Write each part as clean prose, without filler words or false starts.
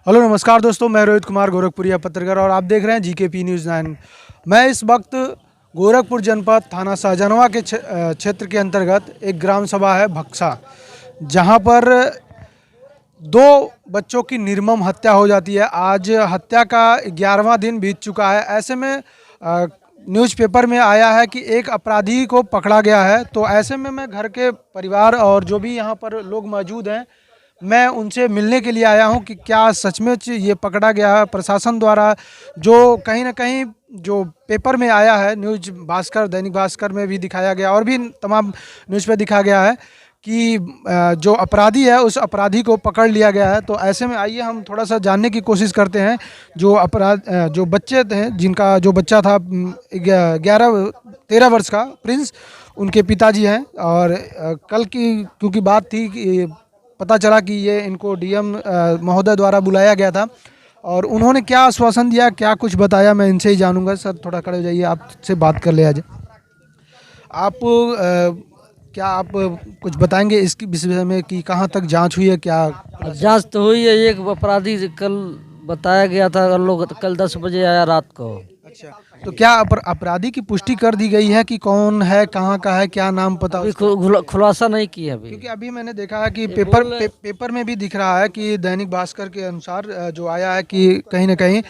Hello नमस्कार दोस्तों, मैं रोहित कुमार गोरखपुरिया पत्रकार और आप देख रहे हैं जीकेपी न्यूज़ 9। मैं इस वक्त गोरखपुर जनपद थाना शाहजहां के क्षेत्र के अंतर्गत एक ग्राम सभा है भक्सा, जहां पर दो बच्चों की निर्मम हत्या हो जाती है। आज हत्या का 11वां दिन बीत चुका है। ऐसे में न्यूज़पेपर में आया है कि एक अपराधी को पकड़ा गया है। तो ऐसे में मैं घर के परिवार और जो भी यहाँ पर लोग मौजूद हैं, मैं उनसे मिलने के लिए आया हूं कि क्या सचमुच ये पकड़ा गया है प्रशासन द्वारा। जो कहीं ना कहीं जो पेपर में आया है, न्यूज़ भास्कर, दैनिक भास्कर में भी दिखाया गया और भी तमाम न्यूज़ पे दिखाया गया है कि जो अपराधी है उस अपराधी को पकड़ लिया गया है। तो ऐसे में आइए हम थोड़ा सा जानने की कोशिश करते हैं। जो बच्चे थे, जिनका जो बच्चा था 13 वर्ष का प्रिंस, उनके पिताजी हैं। और कल की क्योंकि बात थी कि पता चला कि ये इनको डीएम महोदय द्वारा बुलाया गया था और उन्होंने क्या आश्वासन दिया, क्या कुछ बताया, मैं इनसे ही जानूंगा। सर थोड़ा खड़े हो जाइए, आपसे बात कर ले आज। आप क्या आप कुछ बताएंगे इसके विषय में कि कहाँ तक जांच हुई है? क्या जांच तो हुई है। एक अपराधी कल बताया गया था, लोग कल 10 बजे आया रात को। अच्छा, तो क्या अपराधी की पुष्टि कर दी गई है कि कौन है, कहाँ का है, क्या नाम पता अभी उसका? खुलासा नहीं किया अभी, क्योंकि अभी मैंने देखा है कि बोल पेपर में भी दिख रहा है कि दैनिक भास्कर के अनुसार जो आया है कि कहीं ना कहीं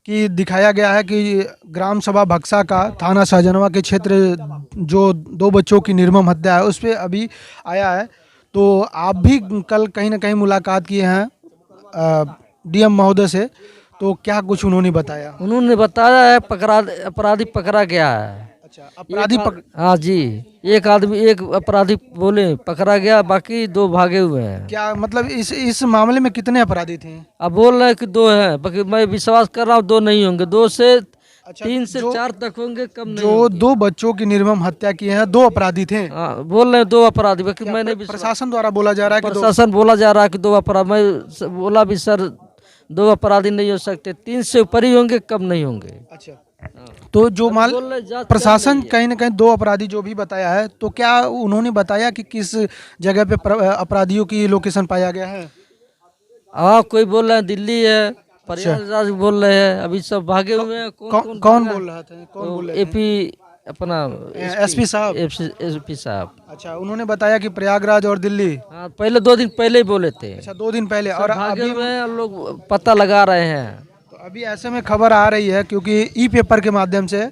कि दिखाया गया है कि ग्राम सभा भक्सा का थाना शाहजहां के क्षेत्र जो दो बच्चों की निर्मम हत्या है उस पर अभी आया है। तो आप भी कल कहीं ना कहीं मुलाकात किए हैं डीएम महोदय से, तो क्या कुछ उन्होंने बताया? उन्होंने बताया है अपराधी पकड़ा गया है। अच्छा, अपराधी हाँ जी, एक अपराधी बोले पकड़ा गया, बाकी 2 भागे हुए हैं। क्या मतलब इस मामले में कितने अपराधी थे? अब बोल रहे हैं कि 2 हैं, बाकी मैं विश्वास कर रहा हूँ 2 नहीं होंगे, 2 से अच्छा, 3 से 4 तक होंगे, कम नहीं जो होंगे। दो बच्चों की निर्मम हत्या की है 2 अपराधी थे? हाँ, बोल रहे हैं 2 अपराधी, बाकी क्या मैंने प्रशासन द्वारा बोला जा रहा है कि प्रशासन बोला जा रहा है कि 2 अपराधी। मैं बोला भी सर 2 अपराधी नहीं हो सकते, 3 से ऊपर ही होंगे, कम नहीं होंगे। अच्छा, तो जो अब मान बोल रहे जांच चल प्रशासन रही है। कहीं ना कहीं 2 अपराधी जो भी बताया है, तो क्या उन्होंने बताया कि किस जगह पे अपराधियों की लोकेशन पाया गया है? हाँ, कोई बोल रहा है दिल्ली है, प्रयागराज बोल रहे हैं, अभी सब भागे हुए हैं। कौन बोल रहा था, कौन बोल रहे थे? एपी अपना एसपी साहब? एसपी साहब। अच्छा, उन्होंने बताया कि प्रयागराज और दिल्ली? हाँ, पहले 2 दिन पहले ही बोले थे। अच्छा, 2 दिन पहले। सब और भागे अभी हुए हैं, लोग पता लगा रहे हैं। तो अभी ऐसे में खबर आ रही है क्योंकि ई पेपर के माध्यम से,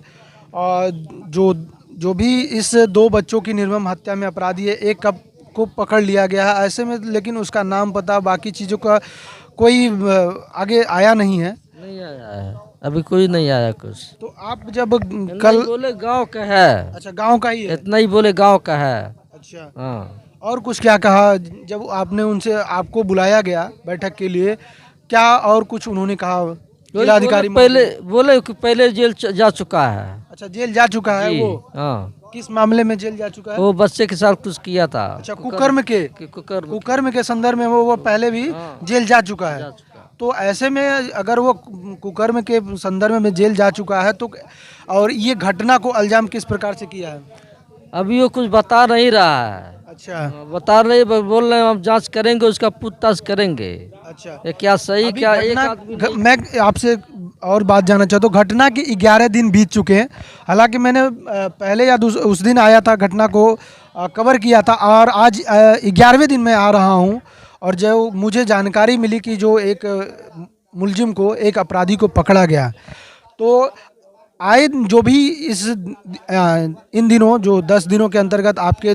और जो जो भी इस 2 बच्चों की निर्मम हत्या में अपराधी है, एक को पकड़ लिया गया है ऐसे में, लेकिन उसका नाम पता बाकी चीज़ों का कोई आगे आया नहीं है। नहीं आया है, अभी कोई नहीं आया कुछ। तो आप जब नहीं कल बोले गांव का है, अच्छा, गांव का ही है? इतना ही बोले गांव का है। अच्छा, हाँ, और कुछ क्या कहा जब आपने उनसे, आपको बुलाया गया बैठक के लिए? क्या और कुछ उन्होंने कहा? जिलाधिकारी पहले बोले कि पहले जेल जा चुका है। अच्छा, जेल जा चुका है जी, वो? हाँ, किस मामले में जेल जा चुका है? वो बच्चे के साथ कुछ किया था। अच्छा, कुकर्म के कुकर्म के संदर्भ में वो पहले भी हाँ, जेल जा चुका है। जा चुका। तो ऐसे में अगर वो कुकर्म के संदर्भ में जेल जा चुका है, तो और ये घटना को अंजाम किस प्रकार से किया है? अभी वो कुछ बता नहीं रहा है। अच्छा, हाँ, बता रहे बोल रहे हैं हम जांच करेंगे, उसका पूछताछ करेंगे। अच्छा। ये क्या सही अभी क्या एक मैं आपसे और बात जानना चाहता हूँ। घटना के 11 दिन बीत चुके हैं। हालांकि मैंने पहले या उस दिन आया था, घटना को कवर किया था, और आज 11वें दिन मैं आ रहा हूँ। और जो मुझे जानकारी मिली कि जो एक मुलजिम को, एक अपराधी को पकड़ा गया, तो आए जो भी इन दिनों जो 10 दिनों के अंतर्गत आपके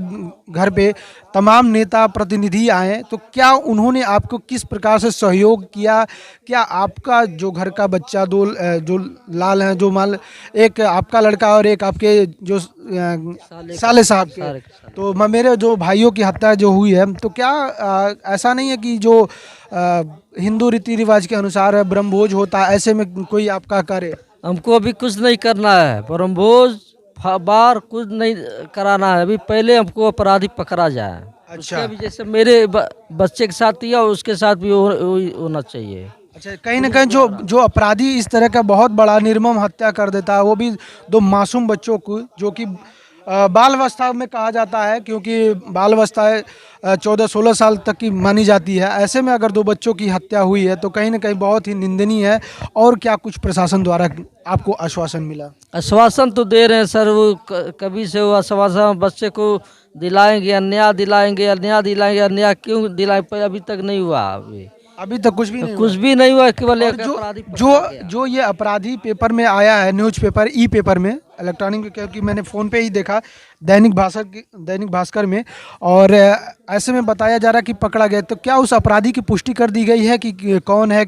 घर पे तमाम नेता प्रतिनिधि आए, तो क्या उन्होंने आपको किस प्रकार से सहयोग किया? क्या आपका जो घर का बच्चा जो लाल हैं, जो मान एक आपका लड़का और एक आपके जो साले साहब के, तो मेरे जो भाइयों की हत्या जो हुई है, तो क्या ऐसा नहीं है कि जो हिंदू रीति रिवाज के अनुसार ब्रह्मभोज होता है, ऐसे में कोई आपका करे? हमको अभी कुछ नहीं करना है, ब्रह्मभोज बार कुछ नहीं कराना है। अभी पहले हमको अपराधी पकड़ा जाए। अच्छा, अभी जैसे मेरे बच्चे के साथ किया, उसके साथ भी होना चाहिए। अच्छा, कहीं ना कहीं जो अपराधी इस तरह का बहुत बड़ा निर्मम हत्या कर देता है, वो भी 2 मासूम बच्चों को, जो कि बाल अवस्था में कहा जाता है, क्योंकि बाल अवस्था 14-16 साल तक की मानी जाती है। ऐसे में अगर 2 बच्चों की हत्या हुई है तो कहीं न कहीं बहुत ही निंदनीय है। और क्या कुछ प्रशासन द्वारा आपको आश्वासन मिला? आश्वासन तो दे रहे हैं सर, वो कभी से वो आश्वासन बच्चे को दिलाएंगे, अन्याय दिलाएंगे, अन्याय दिलाएंगे, अन्याय क्यों दिलाए, पर अभी तक नहीं हुआ। अभी तक कुछ भी नहीं कुछ हुआ। भी नहीं हुआ, केवल और एक जो अपराधी पकड़ा जो गया। जो ये अपराधी पेपर में आया है, न्यूज़ पेपर, ई पेपर में, इलेक्ट्रॉनिक में, क्योंकि मैंने फ़ोन पे ही देखा, दैनिक भास्कर में। और ऐसे में बताया जा रहा है कि पकड़ा गया। तो क्या उस अपराधी की पुष्टि कर दी गई है कि कौन है?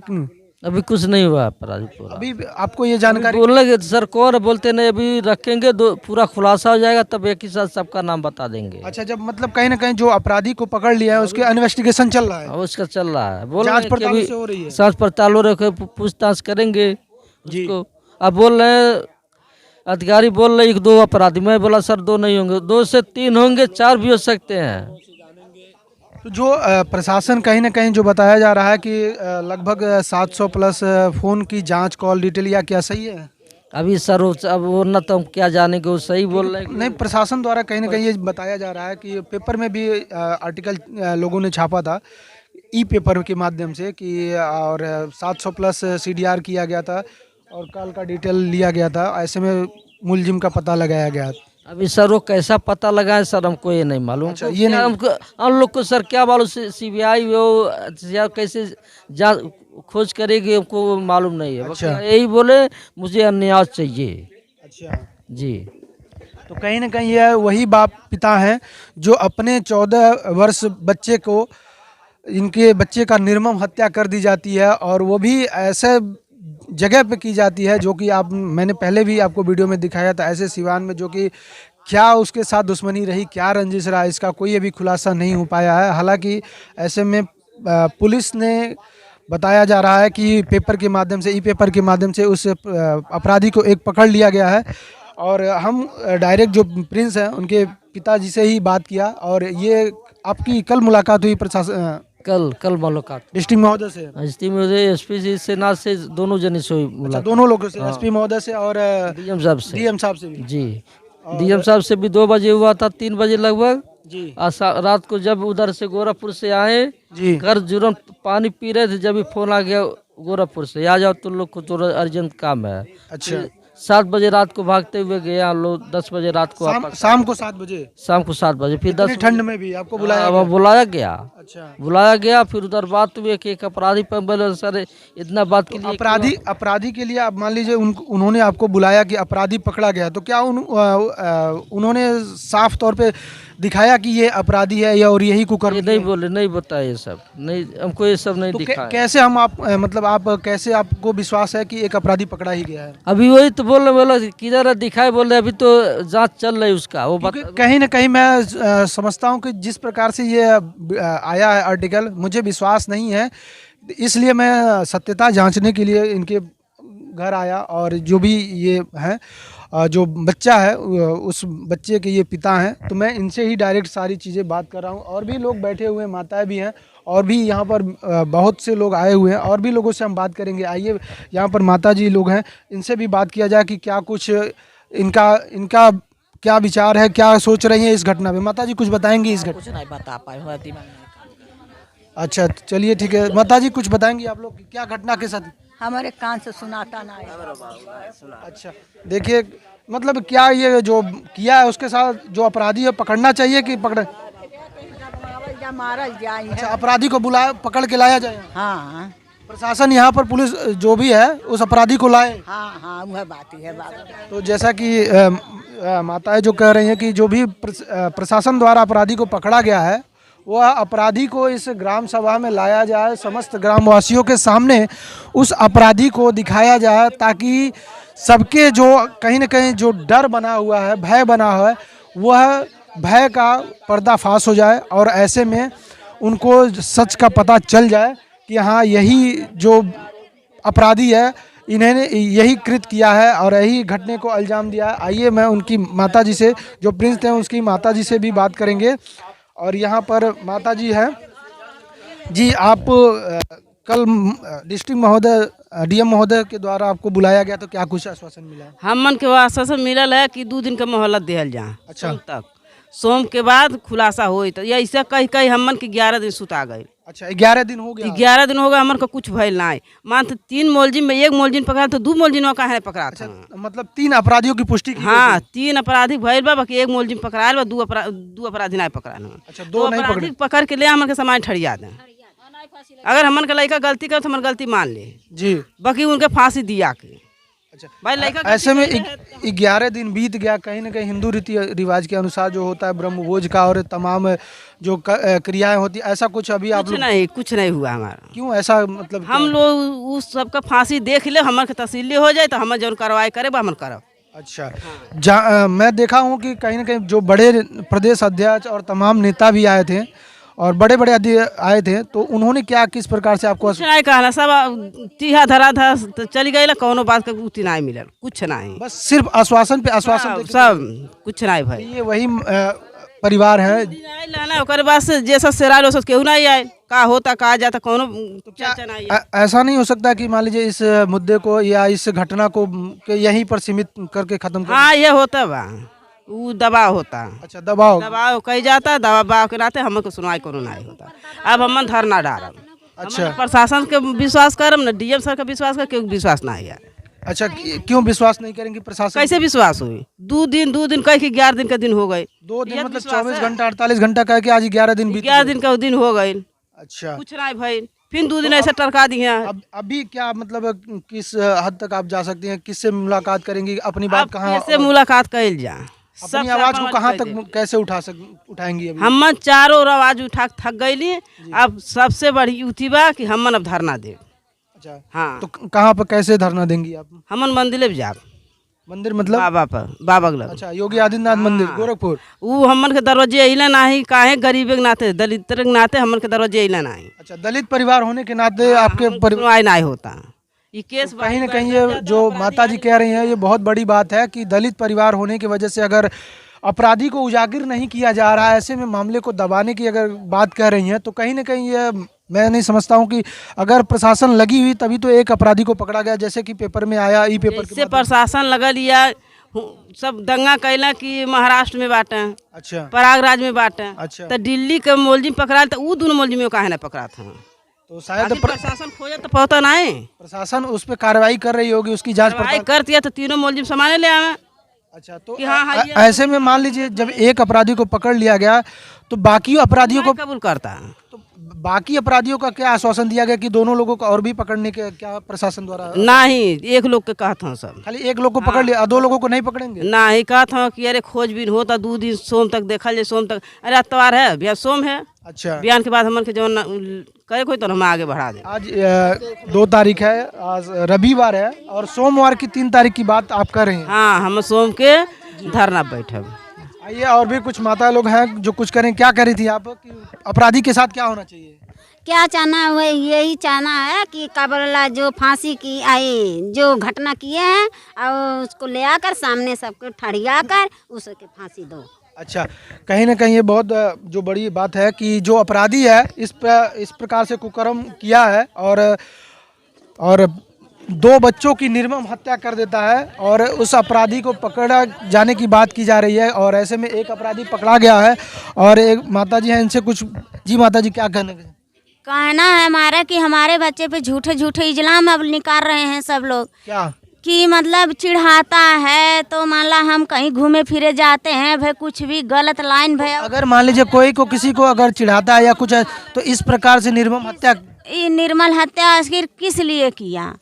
अभी कुछ नहीं हुआ अपराधी पूरा। अभी आपको ये अभी जानकारी? बोलेंगे तो सर कौन है, बोलते नहीं, अभी रखेंगे, दो पूरा खुलासा हो जाएगा तब एक ही साथ सबका नाम बता देंगे। अच्छा, जब मतलब कहीं ना कहीं जो अपराधी को पकड़ लिया है उसके इन्वेस्टिगेशन चल रहा है, अब उसका चल रहा है, बोल जांच रहे हैं कि पड़ताल अभी से हो रही है। जांच पड़ताल हो रही है, पूछताछ करेंगे जी। उसको। अब बोल रहे हैं अधिकारी, बोल रहे हैं एक 2 अपराधी, मैं बोला सर 2 नहीं होंगे, 2 से 3 होंगे, 4 भी हो सकते हैं। तो जो प्रशासन कहीं ना कहीं जो बताया जा रहा है कि लगभग 700 प्लस फ़ोन की जांच, कॉल डिटेल, या क्या सही है? अभी सर अब वो ना तो हम क्या जानेंगे, वो सही बोल रहे हैं नहीं, प्रशासन द्वारा कहीं ना कहीं ये बताया जा रहा है कि पेपर में भी आर्टिकल लोगों ने छापा था, ई पेपर के माध्यम से, कि और 700 प्लस सीडीआर किया गया था और कॉल का डिटेल लिया गया था। ऐसे में मुलजिम का पता लगाया गया। अभी सर वो कैसा पता लगाए सर, हमको ये नहीं मालूम। अच्छा, तो ये क्या नहीं। हमको, हम लोग को सर क्या मालूम, सीबीआई वो या कैसे जा खोज करेगी, हमको वो मालूम नहीं है। अच्छा। बस यही बोले मुझे अन्याय चाहिए। अच्छा, जी। तो कहीं ना कहीं यह वही बाप पिता हैं जो अपने 14 वर्ष बच्चे को, इनके बच्चे का निर्मम हत्या कर दी जाती है, और वो भी ऐसे जगह पे की जाती है जो कि मैंने पहले भी आपको वीडियो में दिखाया था, ऐसे सिवान में, जो कि क्या उसके साथ दुश्मनी रही, क्या रंजिश रहा, इसका कोई अभी खुलासा नहीं हो पाया है। हालांकि ऐसे में पुलिस ने बताया जा रहा है कि पेपर के माध्यम से, ई पेपर के माध्यम से उस अपराधी को एक पकड़ लिया गया है। और हम डायरेक्ट जो प्रिंस हैं उनके पिताजी से ही बात किया, और ये आपकी कल मुलाकात हुई प्रशासन कल मुलाकात डिस्ट्रिक्ट महोदय से? एसपी मुझे एसपी जी से ना से दोनों जने से हुई अच्छा, मुलाकात। दोनों लोगों से, हाँ। एसपी महोदय से और डीएम साहब से। डीएम साहब से भी? जी। डीएम साहब से भी 2 बजे हुआ था, 3 बजे लगभग। जी। रात को जब उधर से गोरखपुर से आए, जी। घर जुरन पानी पी रहे थे, जब भी फोन आ गया गोरखपुर से, आ जाओ तुम लोग को तो अर्जेंट काम है। अच्छा, 7 बजे रात को भागते हुए गए हम लोग, 10 बजे रात को वापस। शाम को 7 बजे? शाम को 7 बजे फिर 10 ठंड में भी आपको बुलाया हाँ, गया? बुलाया गया। अच्छा, बुलाया गया, फिर उधर बात हुई कि एक अपराधी पर बोले सर इतना बात के लिए अपराधी के लिए आप मान लीजिए उन्होंने आपको बुलाया कि अपराधी पकड़ा गया, तो क्या उन्होंने साफ तौर पे दिखाया कि ये अपराधी है या और यही कुकर्म ये नहीं बोले, नहीं बताया ये सब, नहीं हमको ये सब नहीं तो दिखा। कैसे हम मतलब आप कैसे, आपको विश्वास है कि एक अपराधी पकड़ा ही गया है? अभी वही तो बोला किधर दिखाए, बोल रहे अभी तो जांच चल रही उसका, वो कहीं ना कहीं मैं समझता हूं कि जिस प्रकार से ये आया है आर्टिकल, मुझे विश्वास नहीं है, इसलिए मैं सत्यता जांचने के लिए इनके घर आया। और जो भी ये हैं, जो बच्चा है, उस बच्चे के ये पिता हैं, तो मैं इनसे ही डायरेक्ट सारी चीज़ें बात कर रहा हूँ। और भी लोग बैठे हुए हैं, माताएं भी हैं, और भी यहाँ पर बहुत से लोग आए हुए हैं, और भी लोगों से हम बात करेंगे। आइए, यहाँ पर माता जी लोग हैं, इनसे भी बात किया जाए कि क्या कुछ इनका क्या विचार है, क्या सोच रही हैं इस घटना में। माता जी कुछ बताएंगी इस घटना? कुछ नहीं बता पाए हुआ, दिमाग नहीं। अच्छा, चलिए ठीक है। माता जी कुछ बताएंगी आप लोग कि क्या घटना के साथ? हमारे कान से सुनाता ना है। अच्छा, देखिए, मतलब क्या ये जो किया है उसके साथ जो अपराधी है पकड़ना चाहिए कि पकड़? या मारल जाए। अच्छा, अपराधी को बुलाया, पकड़ के लाया जाए। हाँ प्रशासन यहाँ पर, पुलिस जो भी है, उस अपराधी को लाए। हाँ वह बात ही है बाबा। तो जैसा कि माताएं जो कह रही हैं कि जो भी प्रशासन द्वारा अपराधी को पकड़ा गया है, वह अपराधी को इस ग्राम सभा में लाया जाए, समस्त ग्रामवासियों के सामने उस अपराधी को दिखाया जाए, ताकि सबके जो कहीं ना कहीं जो डर बना हुआ है, भय बना हुआ है, वह भय का पर्दाफाश हो जाए, और ऐसे में उनको सच का पता चल जाए कि हाँ, यही जो अपराधी है, इन्होंने यही कृत किया है और यही घटने को अंजाम दिया है। आइए, मैं उनकी माताजी से, जो प्रिंस थे उसकी माताजी से भी बात करेंगे। और यहाँ पर माताजी हैं जी, आप कल डिस्ट्रिक्ट महोदय डीएम महोदय के द्वारा आपको बुलाया गया तो क्या कुछ आश्वासन मिला है? हमन के आश्वासन मिलल है कि 2 दिन के मोहलत दिहल जा। अच्छा। सोम तक, सोम के बाद खुलासा होई तो ऐसा कही कही हमन के 11 दिन सुता गए। अच्छा 11 दिन हो गया। 11 दिन हो गए हमन को कुछ भइल ना। मान तो 3 मुलजिम में 1 मुलजिम पकड़ा तो 2 मुलजिम का है पकड़ा था। मतलब 3 अपराधियों की पुष्टि की हाँ 3 अपराधी भइल बा, बाकी 1 मुलजिम पकड़ायल बा, 2 अपराधी नहीं पकड़ा। अच्छा 2 नहीं पकड़े। पकड़ के ले हमन के सामान ठड़िया दे। अगर हमन के लड़का गलती कर तो हमन गलती मान ले जी, बाकी उनके फांसी दिया के। अच्छा भाई लड़का ऐसे में 11 दिन बीत गया, कहीं ना कहीं हिंदू रीति रिवाज के अनुसार जो होता है ब्रह्मभोज का और तमाम जो क्रियाएं होती है, ऐसा कुछ अभी आप लोग कुछ नहीं हुआ हमारा। क्यों ऐसा मतलब हम लोग उस सबका फांसी देख ले, हमारे के तसल्ली हो जाए तो हम जो कार्रवाई करे वो हम करब। अच्छा मैं देखा हूँ कि कहीं ना कहीं जो बड़े प्रदेश अध्यक्ष और तमाम नेता भी आए थे और बड़े बड़े आए थे, तो उन्होंने क्या किस प्रकार से आपको कुछ नहीं कहला, सब तीहा धरा था तो चली गई, कोनो बात का उठी नहीं मिलल, कुछ नहीं, बस सिर्फ आश्वासन पे आश्वासन देके सब कुछ नहीं भाई। ये वही परिवार है। लाना ओकर बाद से जैसा सेराल हो केहू नहीं आए, का होता का जाता कोनो चर्चा नहीं है। ऐसा नहीं हो सकता कि मान लीजिए इस मुद्दे को या इस घटना को यहीं पर सीमित करके खत्म कर? हाँ ये होता बा, वो दबाव होता। अच्छा दबाव कही जाता, दबाव के नाते हमको सुनवाई कोनो नहीं होता। अब हम धरना डालम। अच्छा प्रशासन के विश्वास करम न डीएम सर का विश्वास कर, क्यों विश्वास नहीं है। अच्छा क्यों विश्वास नहीं करेंगे प्रशासन? कैसे विश्वास हुई? 2 दिन कह के 11 दिन का दिन हो गए। 2 दिन मतलब 24 घंटा 48 घंटा कह के आज 11 दिन बीत 11 दिन का दिन हो गए। अच्छा कुछ नहीं भाई, फिर 2 दिन ऐसे टरका दिए। अभी क्या मतलब किस हद तक आप जा सकती हैं? किससे मुलाकात करेंगी? अपनी बात कहाँ कैसे मुलाकात कैल जा? अपनी आवाज को कहाँ तक कैसे उठाएंगी? अभी हम चारों आवाज उठा थक गईली। अब सबसे बड़ी उठी बा कि हमन अब धरना दे। अच्छा हाँ तो कहाँ पर कैसे धरना देंगी आप? हमन मंदिर जा। मंदिर मतलब बाबा पर, बाबा लग। अच्छा योगी आदित्यनाथ मंदिर गोरखपुर। वो हमन के दरवाजे अइला नहीं, काहे गरीब के नाते दलित के नाते हमन के दरवाजे अइला नहीं। अच्छा दलित परिवार होने के नाते आपके सुनवाई नहीं होता। ये केस कहीं ना कहीं ये जो माता जी कह रही हैं ये बहुत बड़ी बात है कि दलित परिवार होने की वजह से अगर अपराधी को उजागर नहीं किया जा रहा है, ऐसे में मामले को दबाने की अगर बात कह रही हैं, तो कहीं ना कहीं ये मैं नहीं समझता हूँ कि अगर प्रशासन लगी हुई तभी तो एक अपराधी को पकड़ा गया, जैसे कि पेपर में आया ई पेपर से प्रशासन लगल या सब दंगा कैला कि महाराष्ट्र में बांटे, अच्छा प्रयागराज में बांटे। अच्छा तो दिल्ली के मुलजिम पकड़ा तो वो दोनों मुलजिम काहे ना पकड़ा था? तो शायद प्रशासन खोजे तो पता नहीं, प्रशासन उस पर कार्रवाई कर रही होगी, उसकी जांच पड़ताल कर दिया तो तीनों मुलजिम सामाने ले आवे। अच्छा तो हाँ, ऐसे में मान लीजिए जब एक अपराधी को पकड़ लिया गया तो बाकी अपराधियों को कबूल करता है। तो बाकी अपराधियों का क्या आश्वासन दिया गया कि दोनों लोगों को और भी पकड़ने के क्या प्रशासन द्वारा? नहीं, एक लोग के कहा था सब, खाली एक लोग को पकड़ लिया, 2 लोगों को नहीं पकड़ेंगे? नहीं कहा था कि अरे खोजबीन होता 2 दिन, सोम तक देखा जाए, सोम तक। अरे अतवार है, बिहान सोम है। अच्छा बिहान के बाद हमन के जो करे कोई तो हम आगे बढ़ा दे। आज 2 तारीख है, आज रविवार है और सोमवार की 3 तारीख की बात आप कर रहे हैं? हाँ हम सोम के धरना बैठे। आइए और भी कुछ माता लोग हैं जो कुछ करें। क्या कह रही थी आप कि अपराधी के साथ क्या होना चाहिए? क्या चाहना है? वही यही चाहना है कि काबला जो फांसी की आई जो घटना किए हैं और उसको ले आकर सामने सबको ठड़िया कर उसके फांसी दो। अच्छा कहीं ना कहीं ये बहुत जो बड़ी बात है कि जो अपराधी है इस प्रकार से कुकर्म किया है और 2 बच्चों की निर्मम हत्या कर देता है और उस अपराधी को पकड़ा जाने की बात की जा रही है और ऐसे में एक अपराधी पकड़ा गया है। और एक माता जी हैं, इनसे कुछ। जी माता जी क्या कहना है हमारा कि हमारे बच्चे पे झूठे झूठे इल्जाम अब निकाल रहे हैं सब लोग। क्या कि मतलब चिढ़ाता है तो मान ला हम कहीं घूमे फिरे जाते हैं भाई, कुछ भी गलत लाइन भाई, अगर मान लीजिए कोई को किसी को अगर चिढ़ाता है या कुछ है तो इस प्रकार से निर्मम हत्या, ये निर्मल हत्या आखिर किस लिए किया?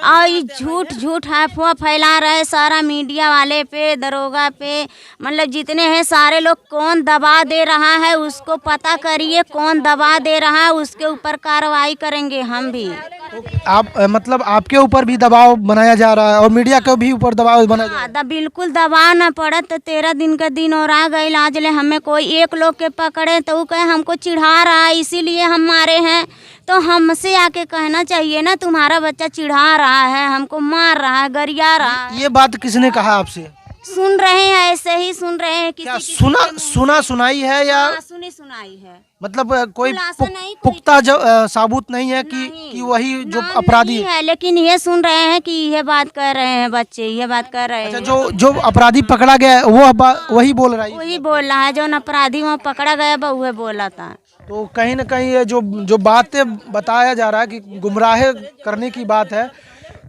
और ये झूठ अफवाह फैला रहे सारा मीडिया वाले पे, दरोगा पे, मतलब जितने हैं सारे लोग। कौन दबा दे रहा है उसको पता करिए, कौन दबा दे रहा है उसके ऊपर कार्रवाई करेंगे हम भी। तो आप मतलब आपके ऊपर भी दबाव बनाया जा रहा है और मीडिया के भी ऊपर दबाव बनाया जा रहा है? बिल्कुल दबाव ना पड़त तो 13 दिन का दिन और आ गई, आज ले हमें कोई एक लोग के पकड़े तो वो कहे हमको चिढ़ा रहा है इसीलिए हम मारे हैं। तो हमसे आके कहना चाहिए ना तुम्हारा बच्चा चिढ़ा रहा है, हमको मार रहा है, गरिया रहा है। ये बात किसने कहा आपसे? सुन रहे हैं, ऐसे ही सुन रहे हैं। क्या सुना सुनाई है या सुनी सुनाई है, मतलब कोई खुलासा नहीं, कोई पुख्ता साबुत नहीं है कि वही जो नाम अपराधी नहीं है? है, लेकिन ये सुन रहे हैं कि यह बात कर रहे हैं बच्चे, यह बात कर रहे अच्छा, हैं। जो अपराधी पकड़ा गया है वही बोल रहा है? वही बोल रहा है, जो अपराधी वहाँ पकड़ा गया वह बोला था। तो कहीं ना कहीं ये जो बातें बताया जा रहा है कि गुमराह करने की बात है,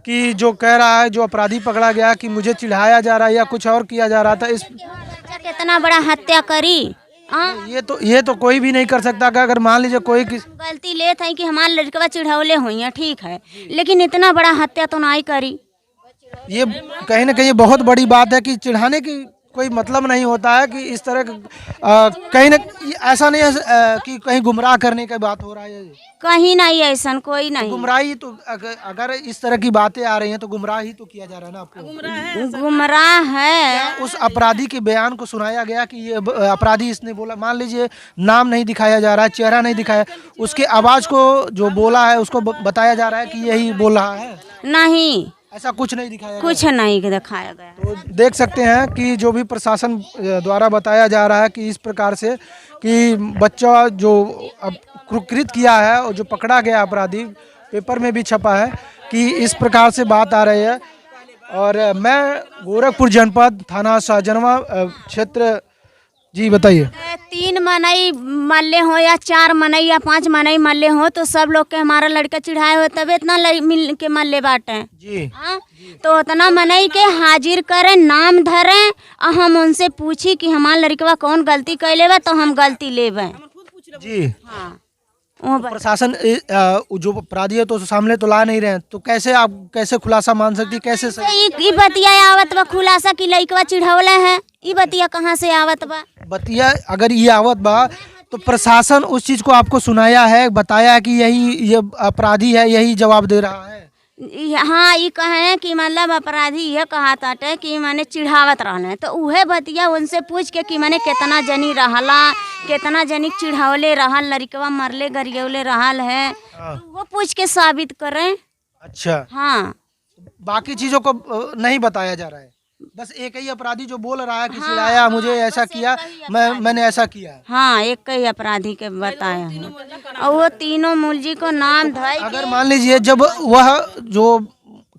कि जो कह रहा है जो अपराधी पकड़ा गया कि मुझे चिढ़ाया जा रहा है या कुछ और किया जा रहा था। इस कितना बड़ा हत्या करी, ये तो कोई भी नहीं कर सकता। अगर मान लीजिए कोई गलती ले था कि हमारे लड़कवा चिढ़ौले हुई है, ठीक है, लेकिन इतना बड़ा हत्या तो नहीं करी। ये कहीं ना कहीं बहुत बड़ी बात है कि चिढ़ाने की कोई मतलब नहीं होता है कि इस तरह कहीं ना ऐसा नहीं है कि कहीं गुमराह करने की बात हो रहा है। कहीं नहीं, ऐसा कोई नहीं। गुमराही तो अगर इस तरह की बातें आ रही हैं तो गुमराह ही तो किया जा रहा है ना आपको। गुमराह है। उस अपराधी के बयान को सुनाया गया कि ये अपराधी इसने बोला, मान लीजिए नाम नहीं दिखाया जा रहा है, चेहरा नहीं दिखाया, उसके आवाज को जो बोला है उसको बताया जा रहा है कि यही बोल रहा है? नहीं, ऐसा कुछ नहीं दिखाया कुछ नहीं दिखाया गया। तो देख सकते हैं कि जो भी प्रशासन द्वारा बताया जा रहा है कि इस प्रकार से कि बच्चा जो अब कुकृत किया है और जो पकड़ा गया अपराधी, पेपर में भी छपा है कि इस प्रकार से बात आ रही है। और मैं गोरखपुर जनपद थाना शाहजनवा क्षेत्र। जी बताइए। 3 मनई मल्ले हो या 4 मनई या 5 मनई मल्ले हो तो सब लोग के हमारा लड़का चिढ़ाए हो, तब इतना मिल के मल्ले बांटे जी। हाँ, तो उतना मनई के हाजिर करें, नाम धरें और हम उनसे पूछी कि हमारा लड़कवा कौन गलती कैले बा तो हम गलती लेबे। जी हाँ, वो प्रशासन जो अपराधी है तो सामने तो ला नहीं रहे हैं, तो कैसे आप कैसे खुलासा मान सकती, कैसे ई बतिया आवत बा खुलासा की लड़कवा चिढ़ौले है, ई बतिया कहाँ से आवत बा? बतिया अगर ये आवत बा तो प्रशासन उस चीज को आपको सुनाया है, बताया है कि ये अपराधी है, यही जवाब दे रहा है? हाँ, ये कहे कि मतलब अपराधी यह कहा ताटे कि मैंने चिढ़ावत रहना, तो उहे बतिया उनसे पूछ के कि मैंने कितना जनी रहला, कितना जनी चिढ़ावले रहल, लड़कवा मरले गरियवले रहल है, तो वो पूछ के साबित करें। अच्छा। हाँ, बाकी चीजों को नहीं बताया जा रहा है, बस एक ही अपराधी जो बोल रहा है कि चिढ़ाया मुझे, ऐसा किया, मैंने ऐसा किया। हाँ, एक ही अपराधी के बताया है और वो तीनों मुलजी को नाम धोई। अगर मान लीजिए जब वह जो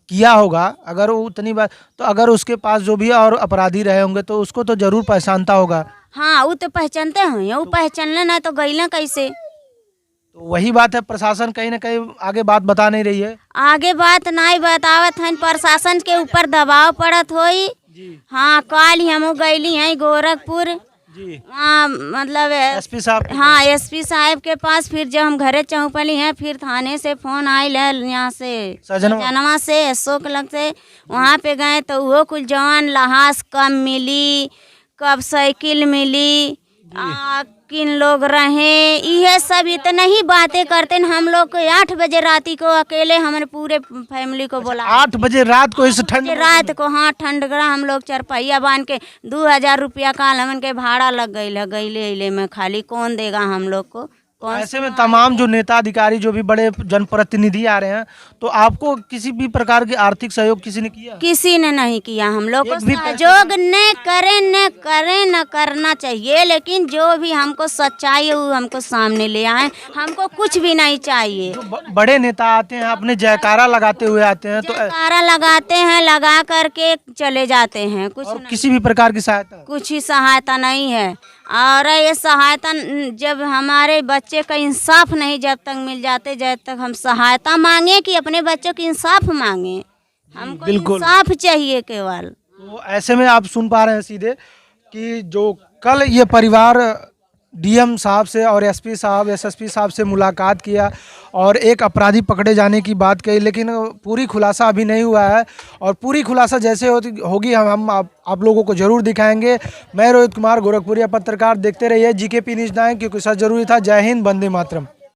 किया होगा, अगर वो उतनी बात, तो अगर उसके पास जो भी और अपराधी रहे होंगे तो उसको तो जरूर पहचानता होगा। हाँ, वो तो पहचानते हैं, वो पहचानले ना तो गईला कैसे? तो वही बात है, प्रशासन कहीं ना कहीं आगे बात बता नहीं रही है। आगे बात नहीं बतावत है, प्रशासन के ऊपर दबाव पड़त होई। हाँ, कल हम गईली हैं गोरखपुर जी। हाँ, मतलब एसपी साहब। हाँ, एसपी साहब के पास। फिर जब हम घरे चौपली हैं, फिर थाने से फोन आयल है, यहाँ से शाहजनवा से, अशोक लग से, वहाँ पे गए तो वो कुछ जवान लहास कब मिली, कब साइकिल मिली, किन लोग रहे, ये सब इतना ही बातें करते हैं। हम लोग को 8 बजे राती को अकेले हमारे पूरे फैमिली को बोला 8 बजे रात को, इस ठंड रात को, हाँ ठंडगड़ा, हम लोग चरपहिया बांध के 2000 रुपया का हमन के भाड़ा लग गई है, गईले में खाली कौन देगा हम लोग को? ऐसे में तमाम जो नेता अधिकारी जो भी बड़े जनप्रतिनिधि आ रहे हैं, तो आपको किसी भी प्रकार की आर्थिक सहयोग किसी ने किया? किसी ने नहीं किया। हम लोग को सहयोग न करना चाहिए, लेकिन जो भी हमको सच्चाई है वो हमको सामने ले आए, हमको कुछ भी नहीं चाहिए। बड़े नेता आते हैं, अपने जयकारा लगाते हुए आते हैं, तो जयकारा लगाते हैं, लगा करके चले जाते हैं, किसी भी प्रकार की सहायता, कुछ ही सहायता नहीं है। और ये सहायता जब हमारे बच्चे का इंसाफ नहीं जब तक मिल जाते, जब तक हम सहायता मांगे कि अपने बच्चों की इंसाफ मांगे, हमको इंसाफ चाहिए केवल। तो ऐसे में आप सुन पा रहे हैं सीधे कि जो कल ये परिवार डीएम साहब से और एसपी साहब, एसएसपी साहब से मुलाकात किया और एक अपराधी पकड़े जाने की बात कही, लेकिन पूरी खुलासा अभी नहीं हुआ है और पूरी खुलासा जैसे होगी हम आप लोगों को जरूर दिखाएंगे। मैं रोहित कुमार, गोरखपुरिया पत्रकार। देखते रहिए जीकेपी न्यूज़ 9, क्योंकि सच जरूरी था। जय हिंद, वंदे मातरम।